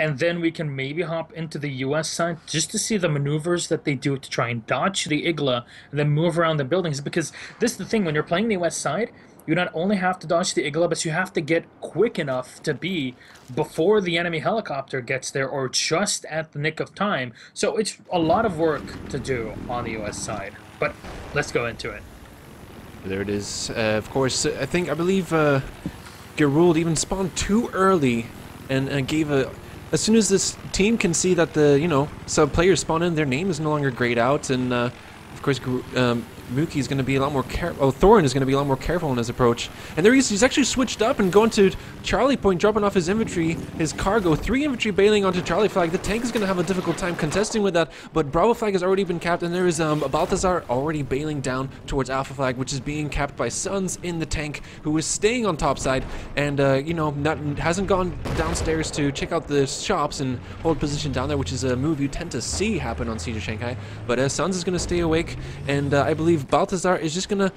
and then we can maybe hop into the US side just to see the maneuvers that they do to try and dodge the Igla and then move around the buildings. Because this is the thing, when you're playing the US side, you not only have to dodge the Igla, but you have to get quick enough to be before the enemy helicopter gets there or just at the nick of time. So it's a lot of work to do on the US side. But let's go into it. There it is. Of course, I believe Geruld even spawned too early and gave a... As soon as this team can see that the, some players spawn in, their name is no longer grayed out, and of course, Mookie is going to be a lot more careful. Oh, Thorin is going to be a lot more careful in his approach. And there he's actually switched up and going to Charlie Point, dropping off his infantry, his cargo. 3 infantry bailing onto Charlie Flag. The tank is going to have a difficult time contesting with that, but Bravo Flag has already been capped, and there is Balthazar already bailing down towards Alpha Flag, which is being capped by Suns in the tank, who is staying on top side and, hasn't gone downstairs to check out the shops and hold position down there, which is a move you tend to see happen on Siege of Shanghai. But Suns is going to stay awake, and I believe Balthazar is just gonna,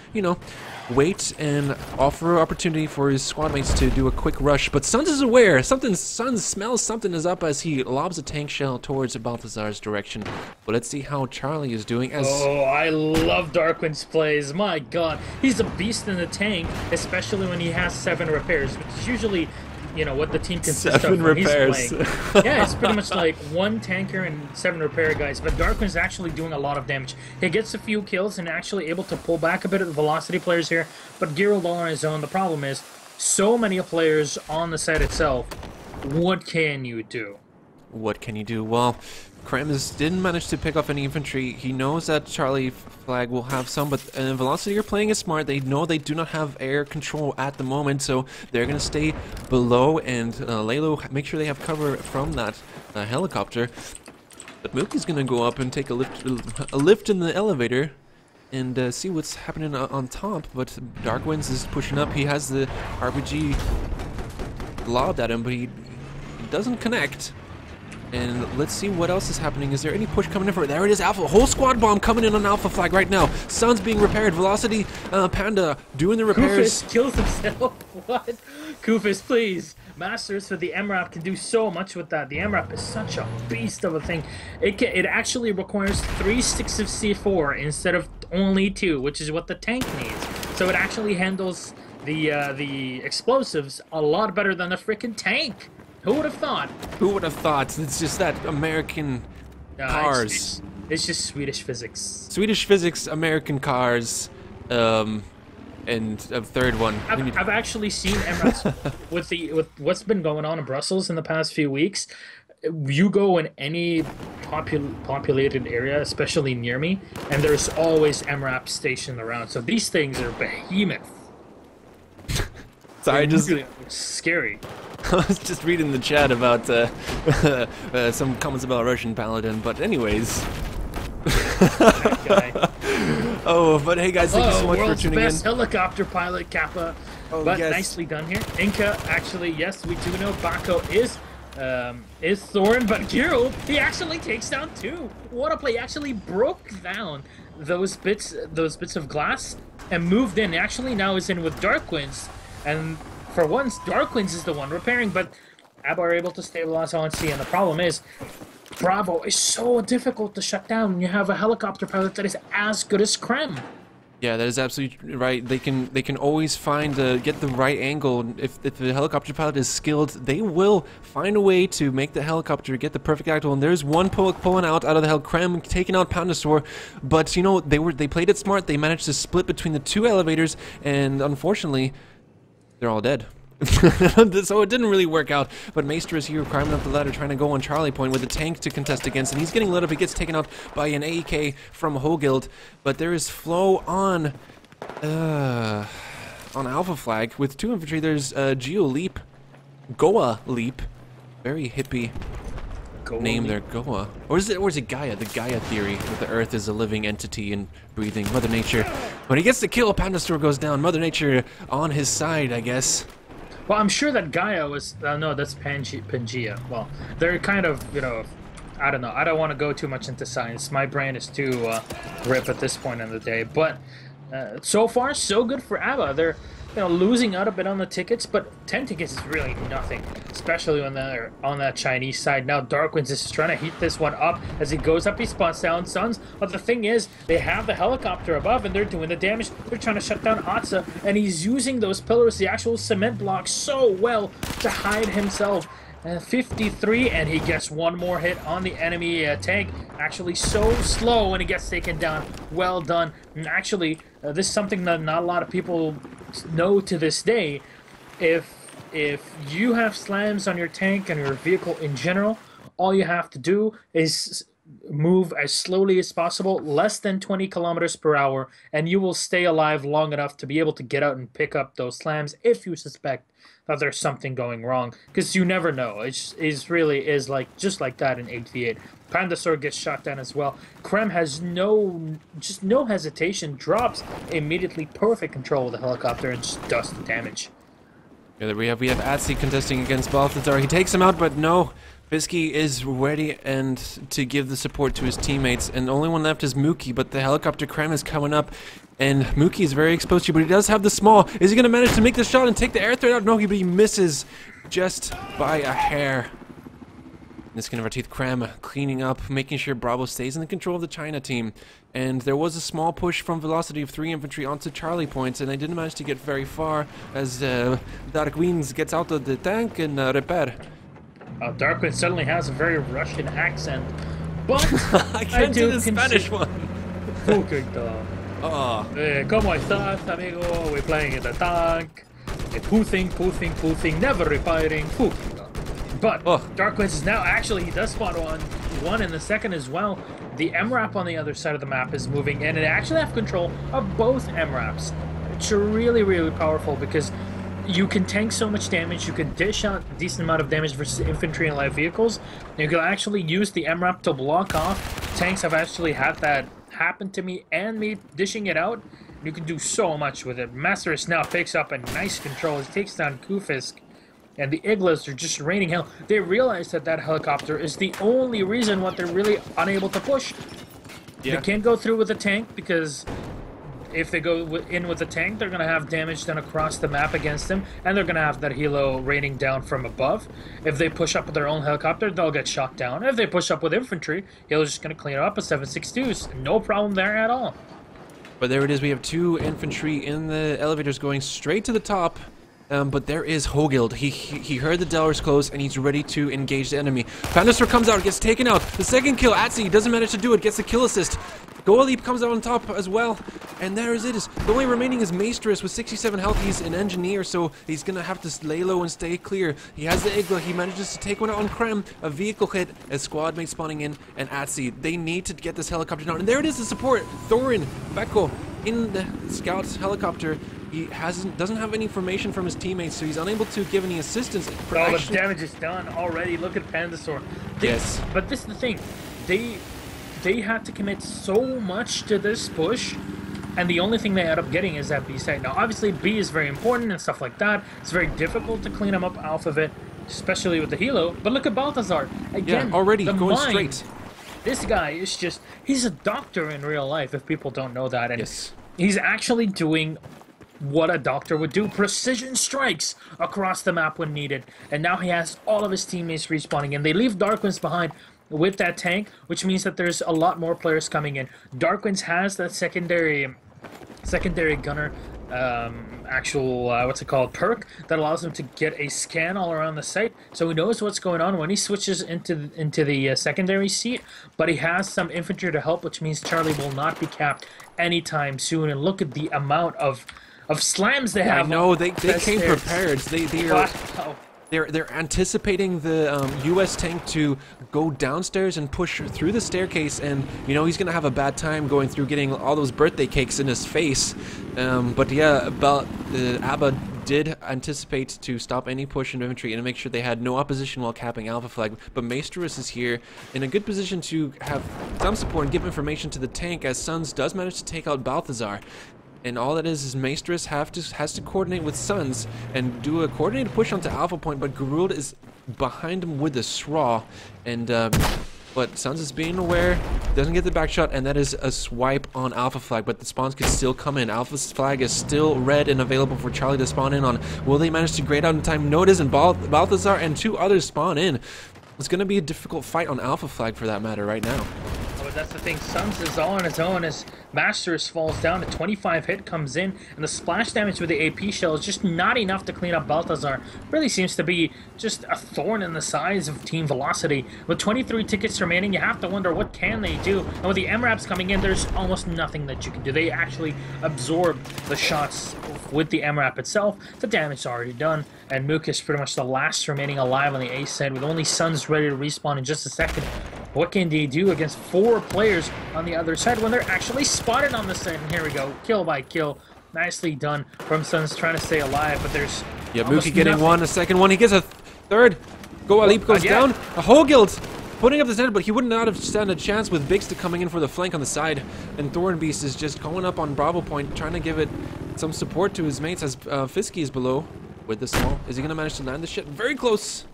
wait and offer opportunity for his squad mates to do a quick rush. But Suns is aware. Suns smells something is up as he lobs a tank shell towards Balthazar's direction. But let's see how Charlie is doing. Oh, I love Darkwind's plays. My God, he's a beast in the tank, especially when he has 7 repairs, which is usually, what the team consists 7 of when repairs. He's playing. Yeah, it's pretty much like 1 tanker and 7 repair guys. But Darkwind's actually doing a lot of damage. He gets a few kills and actually able to pull back a bit of the velocity players here. But Gerald all on his own. The problem is, so many players on the site itself. What can you do? What can you do? Well, Krems didn't manage to pick off any infantry. He knows that Charlie Flag will have some, but Velocity are playing it smart. They know they do not have air control at the moment, so they're going to stay below and lay low, make sure they have cover from that helicopter. But Mookie's going to go up and take a lift in the elevator and see what's happening on top. But Darkwinds is pushing up. He has the RPG lobbed at him, but he doesn't connect. And let's see what else is happening. Is there any push coming in for it? There it is, Alpha. Whole squad bomb coming in on Alpha Flag right now. Sun's being repaired. Velocity, Panda doing the repairs. Kufis kills himself. What? Kufis, please. Masters for the MRAP can do so much with that. The MRAP is such a beast of a thing. It actually requires 3 sticks of C4 instead of only 2, which is what the tank needs. So it actually handles the explosives a lot better than the freaking tank. Who would have thought? Who would have thought? It's just that American cars. It's just Swedish physics. Swedish physics, American cars, and a third one. I've actually seen MRAPs with what's been going on in Brussels in the past few weeks. You go in any populated area, especially near me, and there's always MRAP stationed around. So these things are behemoth. Sorry, just scary. I was just reading the chat about some comments about Russian Paladin, but anyways. Oh, but hey guys, thank you so much for tuning in. World's best helicopter pilot, Kappa. Oh, but yes. Nicely done here. Inca, actually, yes, we do know Bako is Thorin, but Gerald, he actually takes down 2. What a play! He actually broke down those bits of glass and moved in. Actually, now is in with Darkwinds, and for once, Darkwinds is the one repairing, but ABBA are able to stabilize on C, and the problem is, Bravo is so difficult to shut down when you have a helicopter pilot that is as good as Krem. Yeah, that is absolutely right. They can always find get the right angle. If the helicopter pilot is skilled, they will find a way to make the helicopter get the perfect angle. And there's one pulling out of the hell, Krem taking out Pandasaur. But they played it smart. They managed to split between the 2 elevators, and unfortunately, they're all dead. So it didn't really work out, but Maester is here climbing up the ladder trying to go on Charlie Point with a tank to contest against, and he's getting lit up. He gets taken out by an AEK from Hogild, but there is flow on Alpha Flag with 2 infantry. There's Geo Leap, Goa Leap, very hippie name there, Goa. Or is it Gaia? The Gaia theory that the Earth is a living entity and breathing, Mother Nature. But he gets the kill, Pandastor goes down, Mother Nature on his side, I guess. Well, I'm sure that Gaia was... no, that's Pangea. Well, they're kind of, I don't know. I don't want to go too much into science. My brain is too rip at this point in the day. But so far, so good for ABBA. losing out a bit on the tickets, but 10 tickets is really nothing, especially when they're on that Chinese side. Now Darkwinds is trying to heat this one up. As he goes up, he spawns down Suns. But the thing is, they have the helicopter above, and they're doing the damage. They're trying to shut down Atsa, and he's using those pillars, the actual cement blocks, so well to hide himself. 53, and he gets one more hit on the enemy tank. Actually so slow when he gets taken down. Well done. And actually, this is something that not a lot of people know to this day. If you have slams on your tank and your vehicle in general, all you have to do is move as slowly as possible, less than 20 kilometers per hour, and you will stay alive long enough to be able to get out and pick up those slams if you suspect that there's something going wrong, because you never know. It really is like just like that in 8v8. Pandasaur gets shot down as well. Krem has no hesitation, drops immediately, perfect control of the helicopter, and just does the damage. Yeah, we have Atsi contesting against Balthazar. He takes him out, but no. Bisky is ready and to give the support to his teammates, and the only one left is Mookie, but the helicopter Krem is coming up, and Mookie is very exposed to you, but he does have the small. Is he going to manage to make the shot and take the air threat out? No, but he misses just by a hair. In the skin of our teeth, Krem cleaning up, making sure Bravo stays in the control of the China team. And there was a small push from Velocity of 3 infantry onto Charlie points, and they didn't manage to get very far as Darkwings gets out of the tank and repair. Darkwind suddenly has a very Russian accent, but I can't do the Spanish one. ¿Cómo estás, amigo? We're playing in the tank. Puthing, never repiring. But Darkwinds is now actually, he does spawn one in the second as well. The MRAP on the other side of the map is moving in, and they actually have control of both MRAPs. It's really, really powerful because you can tank so much damage, you can dish out a decent amount of damage versus infantry and light vehicles. You can actually use the MRAP to block off. Tanks have actually had that happen to me, and me dishing it out. You can do so much with it. Masterus now picks up a nice control. He takes down Kufisk, and the Iglas are just raining hell. They realize that that helicopter is the only reason why they're really unable to push. Yeah. They can't go through with the tank because if they go in with the tank, they're going to have damage done across the map against them, and they're going to have that helo raining down from above. If they push up with their own helicopter, they'll get shot down. If they push up with infantry, helo's just going to clean it up with 7.62s. No problem there at all. But there it is. We have 2 infantry in the elevators going straight to the top. But there is Hogild. He heard the Delvers close, and he's ready to engage the enemy. Pandasaur comes out, gets taken out. The second kill, Atsi doesn't manage to do it, gets the kill assist. Goaleep comes out on top as well, and there is it. The only remaining is Maestrus with 67 health. He's an engineer, so he's gonna have to lay low and stay clear. He has the Igla. He manages to take one out on Krem. A vehicle hit, a squad mate spawning in, and Atsi. They need to get this helicopter down, and there it is, the support. Thorin, Beko in the scout helicopter. He doesn't have any information from his teammates, so he's unable to give any assistance. All the damage is done already. Look at Pandasaur. Yes. But this is the thing. They had to commit so much to this push, and the only thing they end up getting is that B site. Now, obviously, B is very important and stuff like that. It's very difficult to clean them up off of it, especially with the helo. But look at Balthazar. Again, yeah, already the going mind. straight. This guy is just, he's a doctor in real life, if people don't know that. And yes. He's actually doing what a doctor would do. Precision strikes across the map when needed. And now he has all of his teammates respawning, and they leave Darkwinds behind with that tank, which means that there's a lot more players coming in. Darkwinds has that secondary gunner what's it called, perk that allows him to get a scan all around the site, so he knows what's going on when he switches into the secondary seat. But he has some infantry to help, which means Charlie will not be capped anytime soon. And look at the amount of slams they have. I know, they came prepared. Wow. They're anticipating the U.S. tank to go downstairs and push through the staircase, and you know he's gonna have a bad time going through getting all those birthday cakes in his face. But yeah, ABBA did anticipate to stop any push in infantry and to make sure they had no opposition while capping Alpha Flag. But Maestrus is here in a good position to have some support and give information to the tank, as Suns does manage to take out Balthazar. And all that is Maestrus has to coordinate with Suns and do a coordinated push onto Alpha Point, but Garud is behind him with the Straw. And But Suns is being aware, doesn't get the back shot, and that is a swipe on Alpha Flag, but the spawns can still come in. Alpha's flag is still red and available for Charlie to spawn in on. Will they manage to grade out in time? No, it isn't. Balthazar and 2 others spawn in. It's going to be a difficult fight on Alpha Flag for that matter right now. But that's the thing, Suns is all on his own as Masters falls down. A 25 hit comes in, and the splash damage with the AP shell is just not enough to clean up Balthazar. Really seems to be just a thorn in the sides of Team Velocity. With 23 tickets remaining, you have to wonder what can they do. And with the MRAPs coming in, there's almost nothing that you can do. They actually absorb the shots with the MRAP itself. The damage is already done, and Mook is pretty much the last remaining alive on the A side, with only Suns ready to respawn in just a second. What can they do against 4 players on the other side when they're actually spotted on the side? And here we go, kill by kill. Nicely done from Suns trying to stay alive, but there's Mookie getting one, a second one. He gets a third. Alip goes down. A Hogild putting up the center, but he would not have stand a chance with Bigsta coming in for the flank on the side. And Thornbeast is just going up on Bravo point, trying to give it some support to his mates as Fisky is below with the small. Is he going to manage to land the shit? Very close,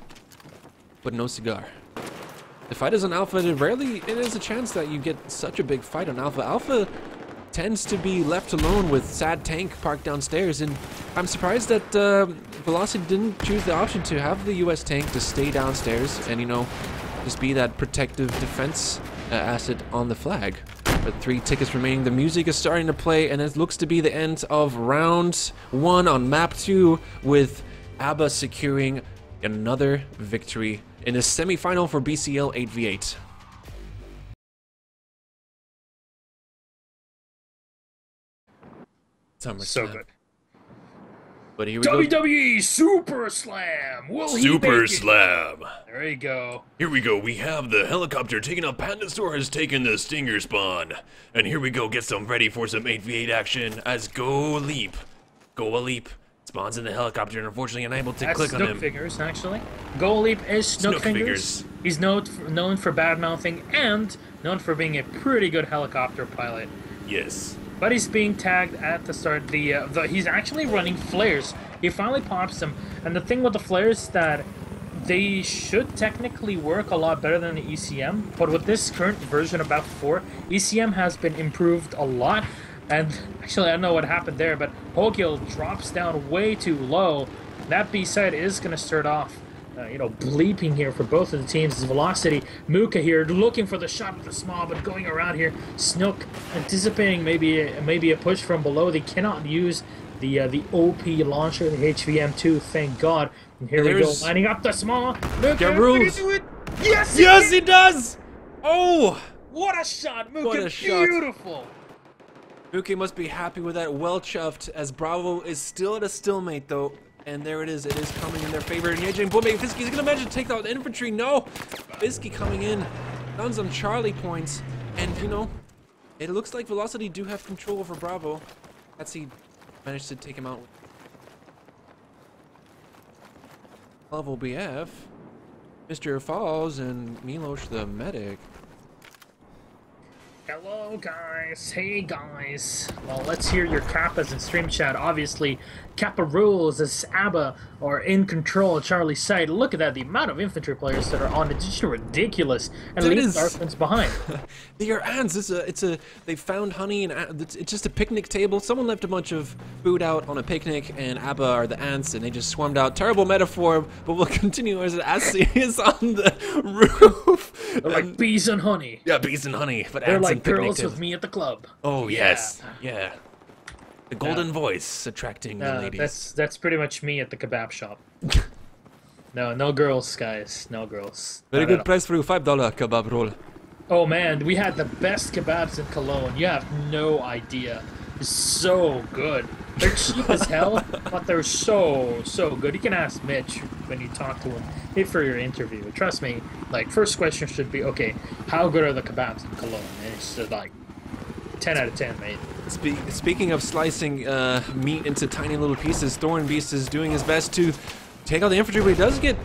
but no cigar. The fight is on Alpha, and it is a chance that you get such a big fight on Alpha. Alpha tends to be left alone with Sad Tank parked downstairs, and I'm surprised that Velocity didn't choose the option to have the US Tank to stay downstairs and, you know, just be that protective defense asset on the flag. But 3 tickets remaining, the music is starting to play, and it looks to be the end of round 1 on map 2, with ABBA securing another victory in the semi-final for BCL 8v8. So good. But here we WWE Super Slam! Super Slam! There you go. Here we go, we have the helicopter taking up. Pandastor has taken the Stinger spawn. And here we go, get some ready for some 8v8 action as Go Alip spawns in the helicopter and unfortunately unable to click on him. Snook Fingers, actually. Go Alip is Snook Fingers. He's known for bad-mouthing and known for being a pretty good helicopter pilot. Yes. But he's being tagged at the start. He's actually running flares. He finally pops them. And the thing with the flares is that they should technically work a lot better than the ECM. But with this current version of Battlefield 4, ECM has been improved a lot. And actually, I don't know what happened there, but Hogild drops down way too low. That B side is going to start off, bleeping here for both of the teams. Velocity, Mooka here looking for the shot with the small, but going around here. Snook anticipating maybe a push from below. They cannot use the OP launcher, the HVM2. Thank God. And here we go, lining up the small. Mooka, will he do it? Yes, he does. Oh, what a shot, Mooka! What a shot. Beautiful. Mookie must be happy with that, well chuffed, as Bravo is still at a stalemate though. And there it is coming in their favor. And Yejin Booming, Fisky's gonna manage to take out the infantry. No! Fisky coming in, guns on Charlie points. And it looks like Velocity do have control over Bravo. He managed to take him out. levelbf, Mr. Falls, and Milosh the medic. Hello guys, hey guys. Well, let's hear your Kappas in stream chat. Obviously, Kappa rules as ABBA are in control of Charlie's side. Look at that, the amount of infantry players that are on it, it's just ridiculous. And leave Darkman's behind. They are ants. They found honey and it's just a picnic table. Someone left a bunch of food out on a picnic, and ABBA are the ants, and they just swarmed out. Terrible metaphor, but we'll continue as Assi is on the roof. They're like bees and honey. Yeah, bees and honey, but they're ants like and picnic girls tables. with me at the club. Oh yes, yeah. The golden voice attracting the ladies. That's pretty much me at the kebab shop. No girls, guys. No girls. Very good price for you, $5 kebab roll. Oh man, we had the best kebabs in Cologne. You have no idea. It's so good. They're cheap as hell, but they're so good. You can ask Mitch when you talk to him for your interview. Trust me, like, first question should be, okay, how good are the kebabs in Cologne? And it's just like 10 out of 10, mate. Speaking of slicing meat into tiny little pieces, Thornbeast is doing his best to take out the infantry, but he does get...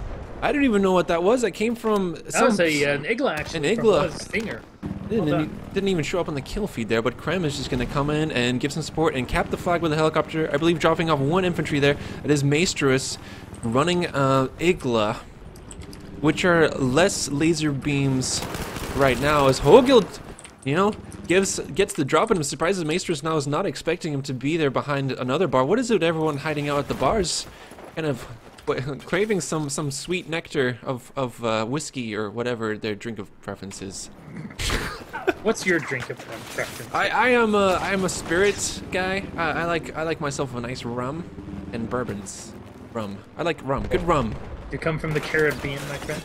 I don't even know what that was. That came from... That was an Igla, actually. An Igla. From Stinger. Didn't even show up on the kill feed there, but Krem is just going to come in and give some support and cap the flag with a helicopter. I believe dropping off one infantry there. It is Maestrus running Igla, which are less laser beams right now as Hogild, you know, gets the drop, and I'm surprised that Maestros now is not expecting him to be there behind another bar. What is it with everyone hiding out at the bars? Kind of craving some sweet nectar of whiskey or whatever their drink of preference is. What's your drink of preference? I am a spirit guy. I like myself a nice rum and bourbons. Rum. I like rum. Good rum. You come from the Caribbean, my friend?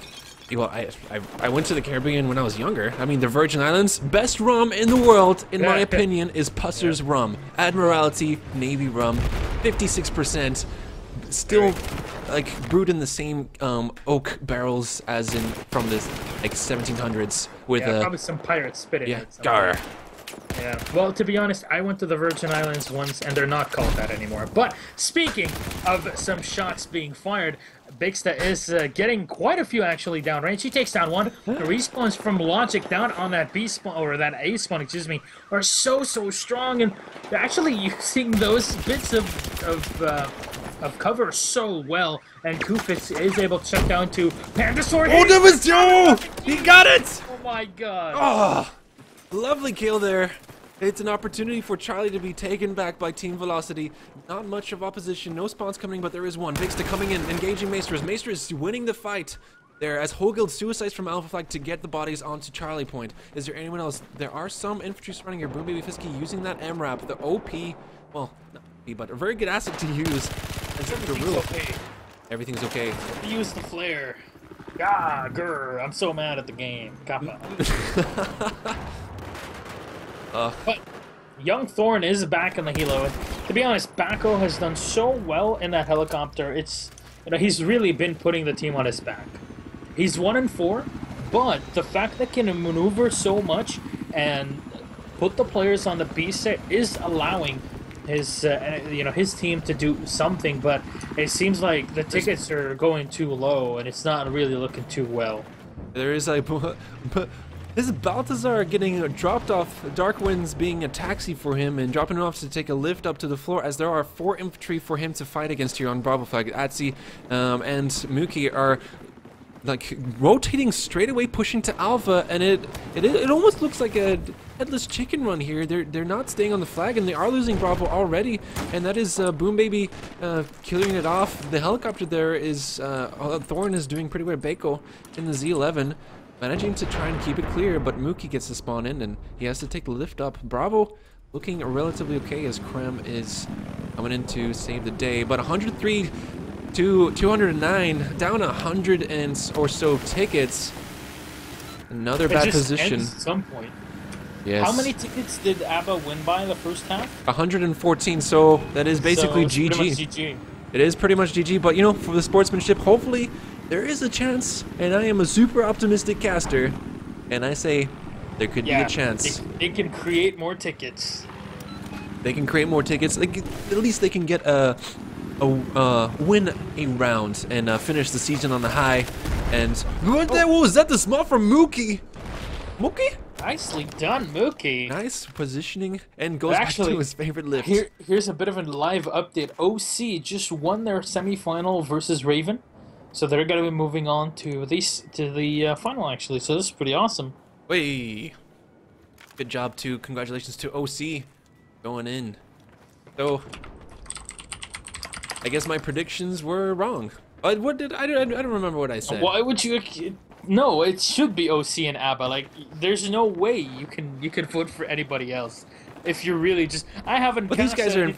Well, I went to the Caribbean when I was younger. I mean, the Virgin Islands, best rum in the world, in my opinion, is Pusser's rum. Admiralty Navy rum, 56%. Still, like, brewed in the same oak barrels as in from the like 1700s with probably some pirate spit in it. Gar. Yeah. Well, to be honest, I went to the Virgin Islands once, and they're not called that anymore. But speaking of some shots being fired, Bigsta is getting quite a few actually down range. He takes down one. The respawns from Logic down on that B spawn, or that A spawn, excuse me, are so strong, and they're actually using those bits of cover so well. And Kufis is able to check down to Pandasaur. Oh, that was Joe! He got it! Oh my god. Oh, lovely kill there. It's an opportunity for Charlie to be taken back by Team Velocity. Not much of opposition, no spawns coming, but there is one. Bigsta coming in, engaging Maestros. Maestros winning the fight there as Hogild suicides from Alpha Flag to get the bodies onto Charlie Point. Is there anyone else? There are some infantry surrounding here. Boom Baby Fisky using that MRAP, the OP, well, not OP, but a very good asset to use. Everything's okay. Everything's okay. Use the flare. Ah, grr, I'm so mad at the game. Kappa. But Young Thorn is back in the helo. And to be honest, Bako has done so well in that helicopter. It's, you know, he's really been putting the team on his back. He's 1-4, but the fact that he can maneuver so much and put the players on the B set is allowing his his team to do something. But it seems like the tickets are going too low, and it's not really looking too well. There is a. This is Balthazar getting dropped off, Dark Winds being a taxi for him and dropping him off to take a lift up to the floor, as there are 4 infantry for him to fight against here on Bravo Flag. Atsi and Mookie are like rotating straight away, pushing to Alpha, and it almost looks like a headless chicken run here. They're not staying on the flag, and they are losing Bravo already, and that is Boom Baby killing it off. The helicopter there is Thorn is doing pretty well. Bako in the Z11. Managing to try and keep it clear, but Mookie gets to spawn in, and he has to take the lift up. Bravo looking relatively okay as Krem is coming in to save the day, but 103 to 209, down 100 and or so tickets. Another bad position. Ends at some point. Yes. How many tickets did ABBA win by the first half? 114, so that is basically GG. GG. GG. It is pretty much GG, but you know, for the sportsmanship, hopefully there is a chance, and I am a super optimistic caster, and I say there could be a chance. They can create more tickets. They can create more tickets. At least they can get win a round and finish the season on the high. And what was that? The small from Mookie. Mookie? Nicely done, Mookie. Nice positioning, and goes back to his favorite lift. Here's a bit of a live update. OC just won their semifinal versus Raven. So they're going to be moving on to the final, actually. So this is pretty awesome. Way, good job too. Congratulations to OC going in. So I guess my predictions were wrong. What did I don't remember what I said. Why would you? No, it should be OC and ABBA. Like, there's no way you can vote for anybody else if you're really just. I haven't. But these guys are.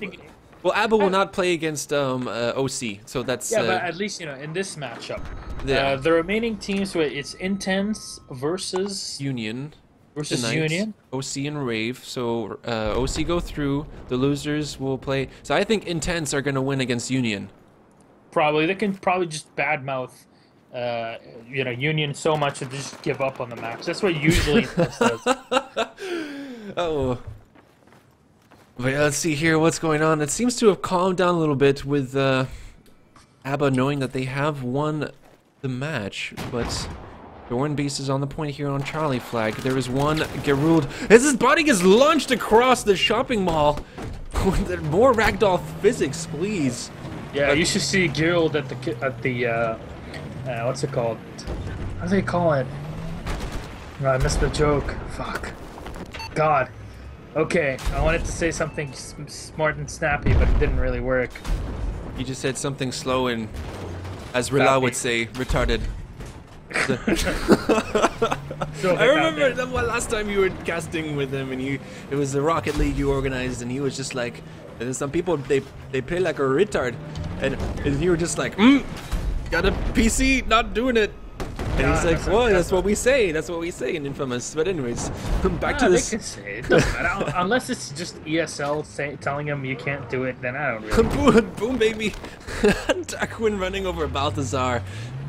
Well, ABBA will not play against OC, so that's... Yeah, but at least, you know, in this matchup, yeah. The remaining teams, it's Intense versus... Union. Versus tonight. Union. OC and Rave, so OC go through, the losers will play... So I think Intense are going to win against Union. Probably. They can probably just badmouth, Union so much that they just give up on the match. That's what usually Intense does. Oh. But let's see here what's going on. It seems to have calmed down a little bit with ABBA knowing that they have won the match, but Dorn Beast is on the point here on Charlie Flag. There is one Geruld as his body gets launched across the shopping mall. More ragdoll physics, please. Yeah, you should see Gerald at the what's it called? How do they call it? Oh, I missed the joke. Fuck. God. Okay, I wanted to say something smart and snappy, but it didn't really work. You just said something slow and, as Rila would say, retarded. So I remember that one last time you were casting with him, and it was the Rocket League you organized, and he was just like, and some people they play like a retard, and you were just like, got a PC, not doing it. And he's like, well, that's what we say. That's what we say in Infamous. But anyways, back to this. They can say it. Doesn't matter. Unless it's just ESL telling him you can't do it, then I don't really. Boom, baby. Darkwin running over Balthazar.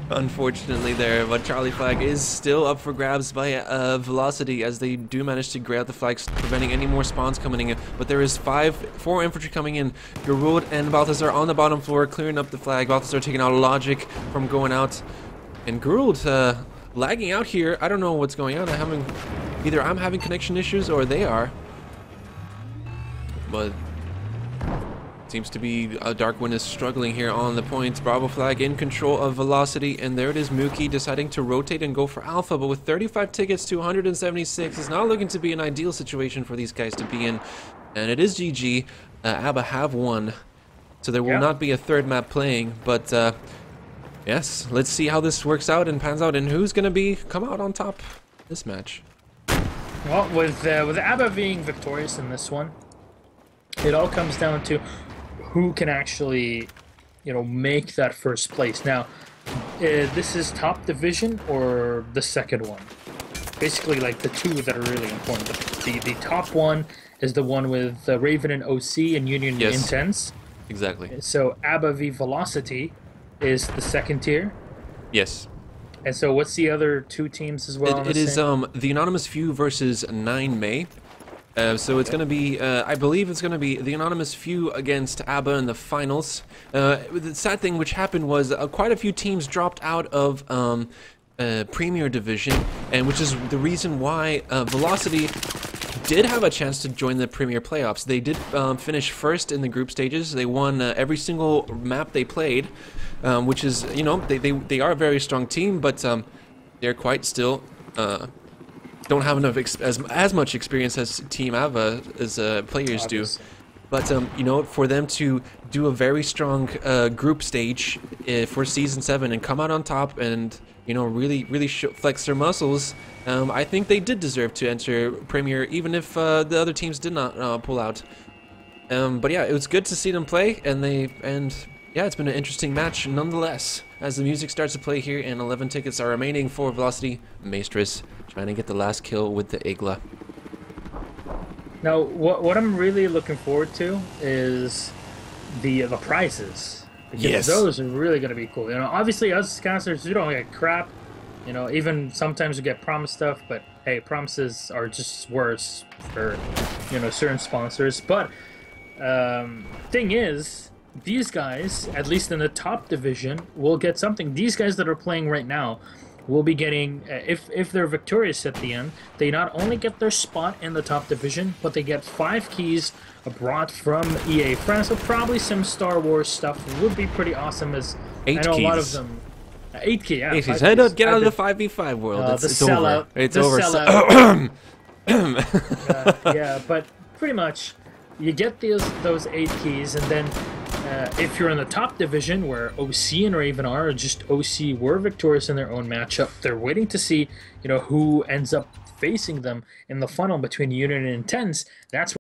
Unfortunately there, but Charlie flag is still up for grabs by Velocity, as they do manage to grab the flags, preventing any more spawns coming in. But there is 4 infantry coming in. Geruld and Balthazar on the bottom floor, clearing up the flag. Balthazar taking out Logic from going out. And Geruld lagging out here. I don't know what's going on. Either I'm having connection issues or they are. But seems to be Darkwin is struggling here on the points. Bravo flag in control of Velocity, and there it is. Mookie deciding to rotate and go for Alpha, but with 35 tickets to 176, it's not looking to be an ideal situation for these guys to be in. And it is GG. ABBA have won, so there will not be a third map playing. But yes, let's see how this works out and pans out, and who's going to come out on top this match. Well, with ABBA being victorious in this one, it all comes down to who can actually, make that first place. Now, this is top division or the second one. Basically, like the two that are really important. The top one is the one with Raven and OC and Union and Intense. Exactly. So ABBA v Velocity is the second tier. Yes. And so what's the other two teams as well? It is the Anonymous Few versus 9 May. So it's going to be, I believe it's going to be the Anonymous Few against ABBA in the finals. The sad thing which happened was quite a few teams dropped out of Premier Division, and which is the reason why Velocity did have a chance to join the Premier Playoffs. They did finish first in the group stages. They won every single map they played, which is, they are a very strong team, but they're quite still... don't have enough as much experience as Team ABBA as players do, but for them to do a very strong group stage for season 7 and come out on top and really flex their muscles, I think they did deserve to enter Premier, even if the other teams did not pull out. But yeah, it was good to see them play, and yeah, it's been an interesting match nonetheless. As the music starts to play here, and 11 tickets are remaining for Velocity. Maestris trying to get the last kill with the Igla. Now, what I'm really looking forward to is the prizes, because those are really going to be cool. Obviously, us casters, we don't get crap. Even sometimes we get promise stuff, but hey, promises are just worse for certain sponsors. But thing is, these guys, at least in the top division, will get something. These guys that are playing right now will be getting, if they're victorious at the end, they not only get their spot in the top division, but they get 5 keys brought from EA France. So probably some Star Wars stuff would be pretty awesome, as 8 I know keys. a lot of them. 8 keys, yeah. 8 keys. I don't get out of the 5v5 world. It's over. It's over. Yeah, but pretty much you get those 8 keys, and then if you're in the top division where OC and Raven are, or just OC were victorious in their own matchup, they're waiting to see who ends up facing them in the funnel between Union and Intense. That's